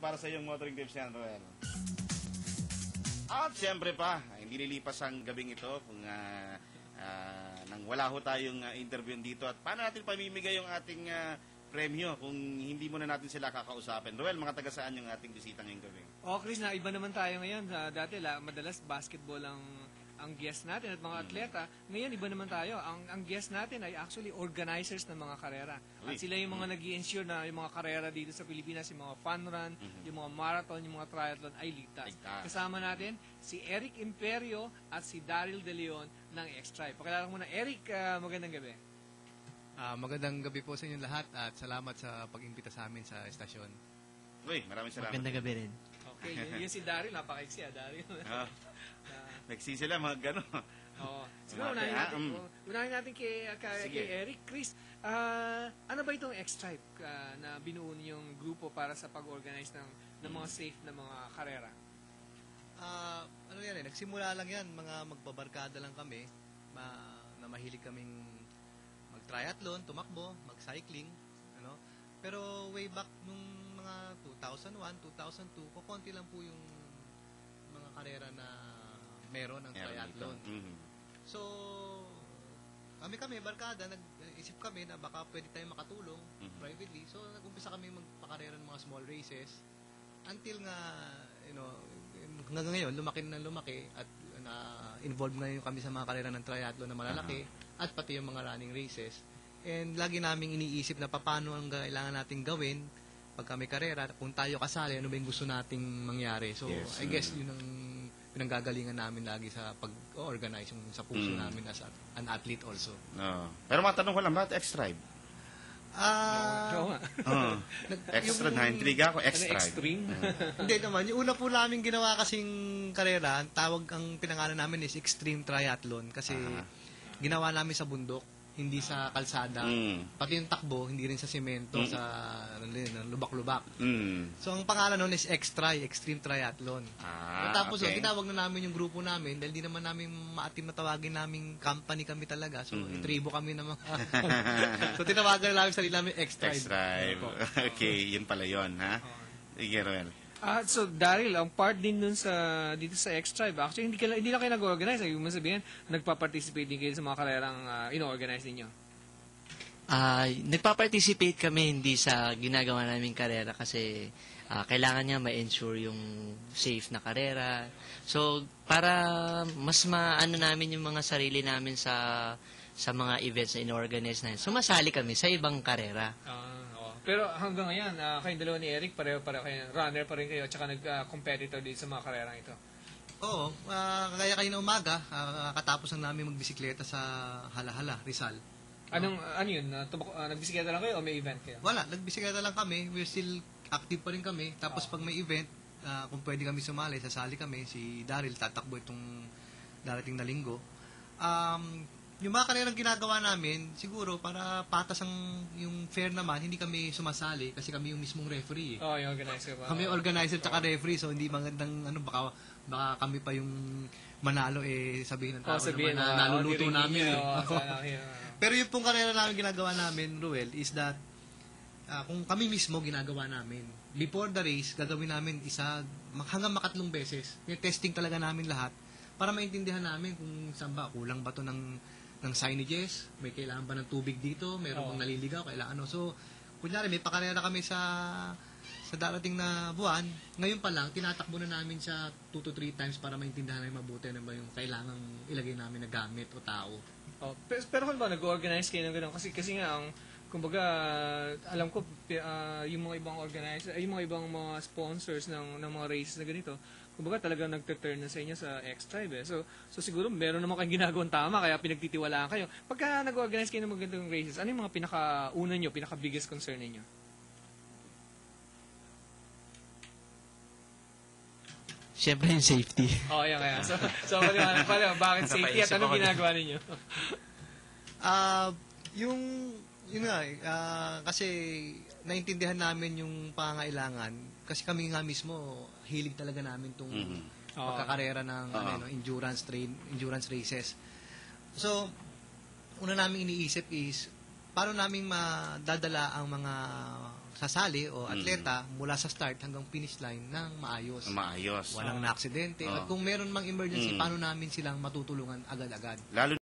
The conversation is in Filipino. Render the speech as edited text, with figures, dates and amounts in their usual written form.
para sa iyong motoring tips yan, Roel. At siyempre pa, hindi lilipas ang gabing ito kung nang wala ho tayong interview dito. At paano natin pamimigay yung ating premyo kung hindi muna natin sila kakausapin? Roel, mga taga saan yung ating bisita ngayong gabi? Chris, na iba naman tayo ngayon. Dati madalas basketball ang guest natin at mga atleta. Ngayon, iba naman tayo. Ang guest natin ay actually organizers ng mga karera. At sila yung mga nag-i-ensure na yung mga karera dito sa Pilipinas, yung mga fun run, yung mga marathon, yung mga triathlon ay ligtas. Kasama natin si Eric Imperio at si Daryl De Leon ng X-Tribe. Pakilala ko muna. Eric, magandang gabi. Magandang gabi po sa inyong lahat at salamat sa pag-imbita sa amin sa estasyon. Uy, maraming salamat. Magandang gabi rin. Okay, yun si Daryl. Napaka-iksi, Daryl. Nagsi sila, mga gano'n. Oo. Siguro unahin natin kay Eric. Chris, ano ba itong X-Tribe na binuo niyong grupo para sa pag-organize ng mga safe na mga karera? Ano yan nagsimula lang yan, mga magbabarkada lang kami, na mahilig kaming mag-triathlon, tumakbo, mag-cycling, ano. Pero way back nung mga 2001, 2002, kukonti lang po yung mga karera na meron ng triathlon. So, kami barkada, nag-isip kami na baka pwede tayong makatulong privately. So, nag-umpisa kami magpakarera ng mga small races until nga, hanggang ngayon, lumaki at na-involved na kami sa mga karera ng triathlon na malalaki at pati yung mga running races. And lagi naming iniisip na paano ang kailangan nating gawin pag kami karera, kung tayo kasali, ano ba yung gusto nating mangyari. So, I guess yun ang pinanggagalingan namin lagi sa pag-organize sa puso namin as an athlete also. No. Pero matanong ko lang, bakit X-Tribe? Extra na, intriga ako, X-Tribe. Extreme? Hindi naman. Yung una po namin ginawa kasing karera, ang pinangalan namin is Extreme Triathlon kasi ginawa namin sa bundok, hindi sa kalsada. Pati yung takbo, hindi rin sa semento, sa lubak-lubak. So, ang pangalan nun is Extreme Triathlon. Tapos, tinawag na namin yung grupo namin dahil di naman namin maatim na tawagin namin company kami talaga. So, tribo kami na mga... So, tinawagan na namin sarili namin X-Tribe. X-Tribe. Okay, yun pala yun, ha? Sige, Roel. So, Daryl, ang part din dun dito sa X-Tribe, actually, hindi lang kayo nag-organize. Ibig mo sabihin, nagpa-participate din kayo sa mga karerang ino-organize ninyo? Nagpa-participate kami hindi sa ginagawa naming karera kasi kailangan niya ma-ensure yung safe na karera. So, para mas maano namin yung mga sarili namin sa mga events na ino-organize namin, sumasali kami sa ibang karera. Pero hanggang ngayon, kayong dalawa ni Eric, pareho kayo, runner pa rin kayo, at saka nag-competitor din sa mga karerang ito. Oo, kaya kayo na umaga, katapos lang namin magbisikleta sa Halahala, Rizal. Ano yun? Nagbisikleta lang kayo o may event kayo? Wala, nagbisikleta lang kami, we're still active pa rin kami. Tapos pag may event, kung pwede kami sumali, sasali kami, si Daryl tatakbo itong darating na linggo. Yung mga karerang ginagawa namin, siguro para patas yung fair naman, hindi kami sumasali kasi kami yung mismong referee. Yung organizer ba? Kami organizer tsaka referee, so hindi magandang baka kami pa yung manalo sabihin ng tao na naluluto namin. Pero yung pong karera namin ginagawa namin, Ruel, is that kung kami mismo ginagawa namin, before the race, gagawin namin hanggang makatlong beses. May testing talaga namin lahat para maintindihan namin kung saan ba, kulang ba to ng signages, may kailangan ba ng tubig dito, mayroon bang naliligaw, kailangan So, kunyari, may pakarera kami sa darating na buwan, ngayon pa lang, tinatakbo na namin siya 2 to 3 times para maintindihan namin mabuti na ba yung kailangang ilagay namin na gamit o tao. Pero kung ba, nag-organize kayo ng gano'n? Kasi nga, kumbaga, alam ko, yung mga ibang organizer, yung mga ibang mga sponsors ng mga races na ganito, kumbaga talagang nagte-turn na sa inyo sa X-Tribe. So siguro meron naman kayong ginagawang tama, kaya pinagtitiwalaan kayo. Pagka nag-organize kayo ng magandang races, ano yung mga pinaka-una nyo, pinaka-biggest concern ninyo? Siyempre yung safety. Yan kaya. So bakit safety at anong ginagawa ninyo? Yun nga, kasi naintindihan namin yung pangailangan kasi kami nga mismo hilig talaga namin itong pagkakarera ng endurance races. So, una namin iniisip is paano namin madadala ang mga sasali o atleta mula sa start hanggang finish line ng maayos. Maayos. Walang na-aksidente. Oo. At kung meron mang emergency, paano namin silang matutulungan agad-agad? Lalo